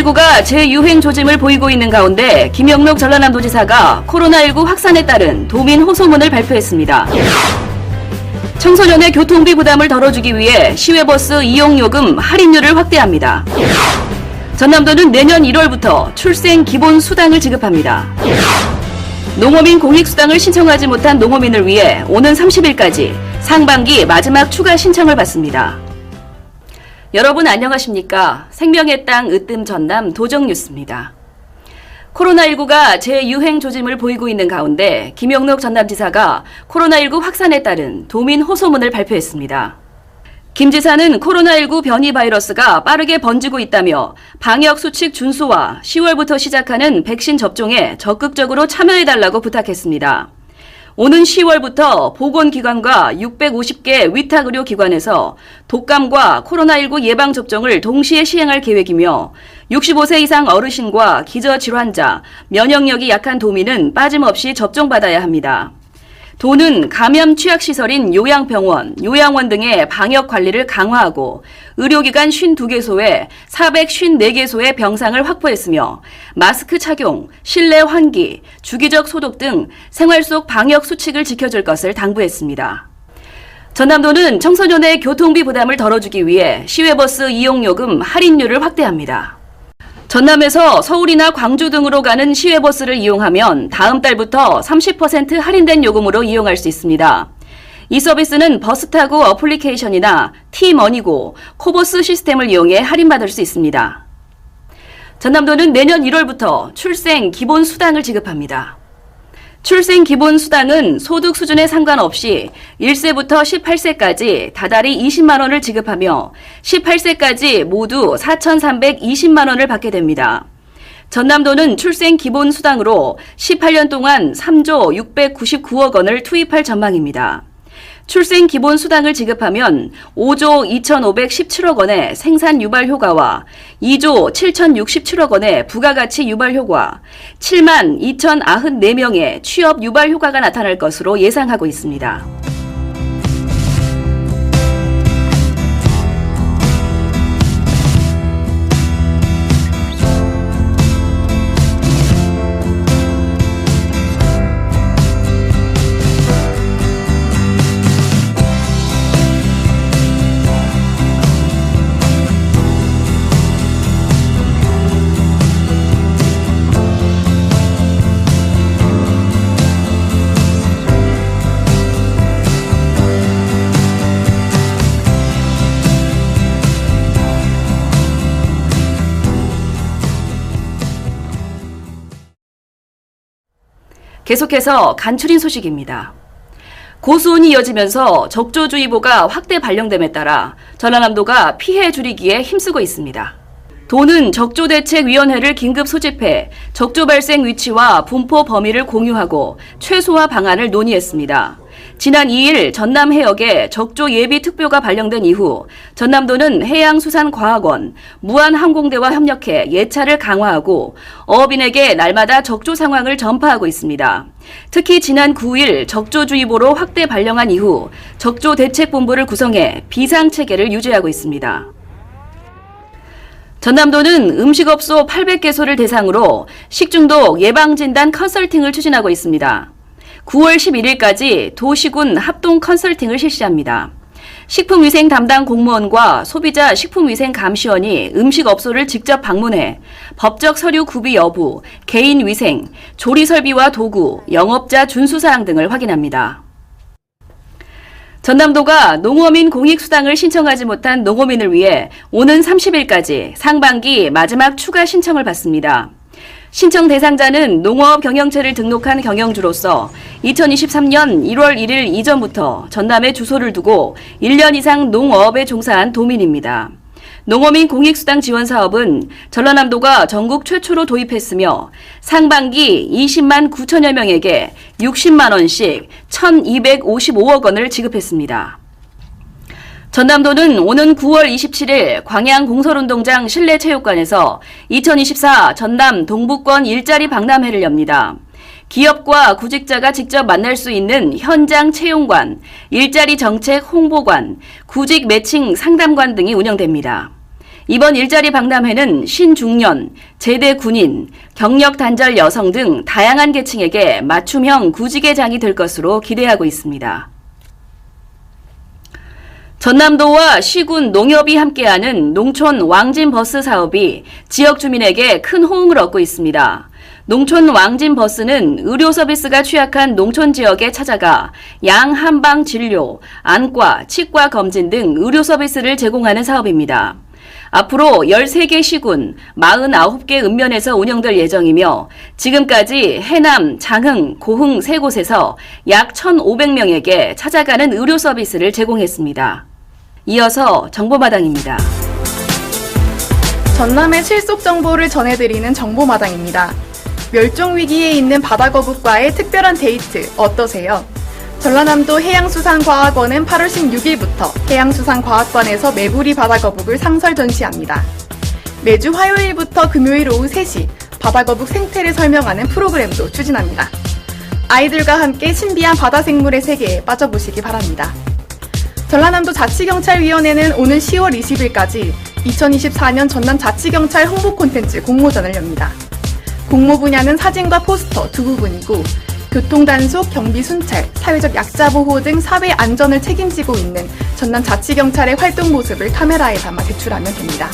코로나19가 재유행 조짐을 보이고 있는 가운데 김영록 전라남도지사가 코로나19 확산에 따른 도민 호소문을 발표했습니다. 청소년의 교통비 부담을 덜어주기 위해 시외버스 이용요금 할인율을 확대합니다. 전남도는 내년 1월부터 출생 기본 수당을 지급합니다. 농어민 공익수당을 신청하지 못한 농어민을 위해 오는 30일까지 상반기 마지막 추가 신청을 받습니다. 여러분 안녕하십니까? 생명의 땅 으뜸 전남 도정뉴스입니다. 코로나19가 재유행 조짐을 보이고 있는 가운데 김영록 전남지사가 코로나19 확산에 따른 도민 호소문을 발표했습니다. 김 지사는 코로나19 변이 바이러스가 빠르게 번지고 있다며 방역수칙 준수와 10월부터 시작하는 백신 접종에 적극적으로 참여해달라고 부탁했습니다. 오는 10월부터 보건기관과 650개 위탁의료기관에서 독감과 코로나19 예방접종을 동시에 시행할 계획이며 65세 이상 어르신과 기저질환자, 면역력이 약한 도민은 빠짐없이 접종받아야 합니다. 도는 감염 취약시설인 요양병원, 요양원 등의 방역관리를 강화하고 의료기관 52개소에 454개소의 병상을 확보했으며 마스크 착용, 실내 환기, 주기적 소독 등 생활 속 방역 수칙을 지켜줄 것을 당부했습니다. 전남도는 청소년의 교통비 부담을 덜어주기 위해 시외버스 이용요금 할인율을 확대합니다. 전남에서 서울이나 광주 등으로 가는 시외버스를 이용하면 다음 달부터 30% 할인된 요금으로 이용할 수 있습니다. 이 서비스는 버스 타고 어플리케이션이나 T머니고, 코보스 시스템을 이용해 할인받을 수 있습니다. 전남도는 내년 1월부터 출생 기본 수당을 지급합니다. 출생 기본 수당은 소득 수준에 상관없이 1세부터 18세까지 다달이 20만 원을 지급하며 18세까지 모두 4,320만 원을 받게 됩니다. 전남도는 출생 기본 수당으로 18년 동안 3조 699억 원을 투입할 전망입니다. 출생 기본 수당을 지급하면 5조 2,517억 원의 생산 유발 효과와 2조 7,067억 원의 부가가치 유발 효과, 7만 2,094명의 취업 유발 효과가 나타날 것으로 예상하고 있습니다. 계속해서 간추린 소식입니다. 고수온이 이어지면서 적조주의보가 확대 발령됨에 따라 전라남도가 피해 줄이기에 힘쓰고 있습니다. 도는 적조대책위원회를 긴급 소집해 적조 발생 위치와 분포 범위를 공유하고 최소화 방안을 논의했습니다. 지난 2일 전남 해역에 적조 예비 특보가 발령된 이후 전남도는 해양수산과학원, 무안항공대와 협력해 예찰을 강화하고 어업인에게 날마다 적조 상황을 전파하고 있습니다. 특히 지난 9일 적조주의보로 확대 발령한 이후 적조대책본부를 구성해 비상체계를 유지하고 있습니다. 전남도는 음식업소 800개소를 대상으로 식중독 예방진단 컨설팅을 추진하고 있습니다. 9월 11일까지 도시군 합동 컨설팅을 실시합니다. 식품위생 담당 공무원과 소비자 식품위생감시원이 음식업소를 직접 방문해 법적 서류 구비 여부, 개인위생, 조리설비와 도구, 영업자 준수사항 등을 확인합니다. 전남도가 농어민 공익수당을 신청하지 못한 농어민을 위해 오는 30일까지 상반기 마지막 추가 신청을 받습니다. 신청 대상자는 농업 경영체를 등록한 경영주로서 2023년 1월 1일 이전부터 전남에 주소를 두고 1년 이상 농어업에 종사한 도민입니다. 농어민 공익수당 지원 사업은 전라남도가 전국 최초로 도입했으며 상반기 20만 9천여 명에게 60만 원씩 1,255억 원을 지급했습니다. 전남도는 오는 9월 27일 광양 공설운동장 실내체육관에서 2024 전남 동부권 일자리 박람회를 엽니다. 기업과 구직자가 직접 만날 수 있는 현장 채용관, 일자리 정책 홍보관, 구직 매칭 상담관 등이 운영됩니다. 이번 일자리 박람회는 신중년, 제대 군인, 경력 단절 여성 등 다양한 계층에게 맞춤형 구직의 장이 될 것으로 기대하고 있습니다. 전남도와 시군 농협이 함께하는 농촌 왕진버스 사업이 지역 주민에게 큰 호응을 얻고 있습니다. 농촌 왕진버스는 의료 서비스가 취약한 농촌 지역에 찾아가 양 한방 진료, 안과, 치과 검진 등 의료 서비스를 제공하는 사업입니다. 앞으로 13개 시군, 49개 읍면에서 운영될 예정이며 지금까지 해남, 장흥, 고흥 3곳에서 약 1,500명에게 찾아가는 의료 서비스를 제공했습니다. 이어서 정보마당입니다. 전남의 실속 정보를 전해드리는 정보마당입니다. 멸종위기에 있는 바다거북과의 특별한 데이트 어떠세요? 전라남도 해양수산과학원은 8월 16일부터 해양수산과학관에서 메부리 바다거북을 상설 전시합니다. 매주 화요일부터 금요일 오후 3시 바다거북 생태를 설명하는 프로그램도 추진합니다. 아이들과 함께 신비한 바다생물의 세계에 빠져보시기 바랍니다. 전라남도 자치경찰위원회는 오늘 10월 20일까지 2024년 전남자치경찰 홍보 콘텐츠 공모전을 엽니다. 공모 분야는 사진과 포스터 두 부분이고 교통단속, 경비순찰, 사회적 약자보호 등 사회 안전을 책임지고 있는 전남자치경찰의 활동 모습을 카메라에 담아 제출하면 됩니다.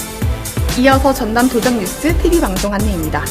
이어서 전남도정뉴스 TV 방송 안내입니다.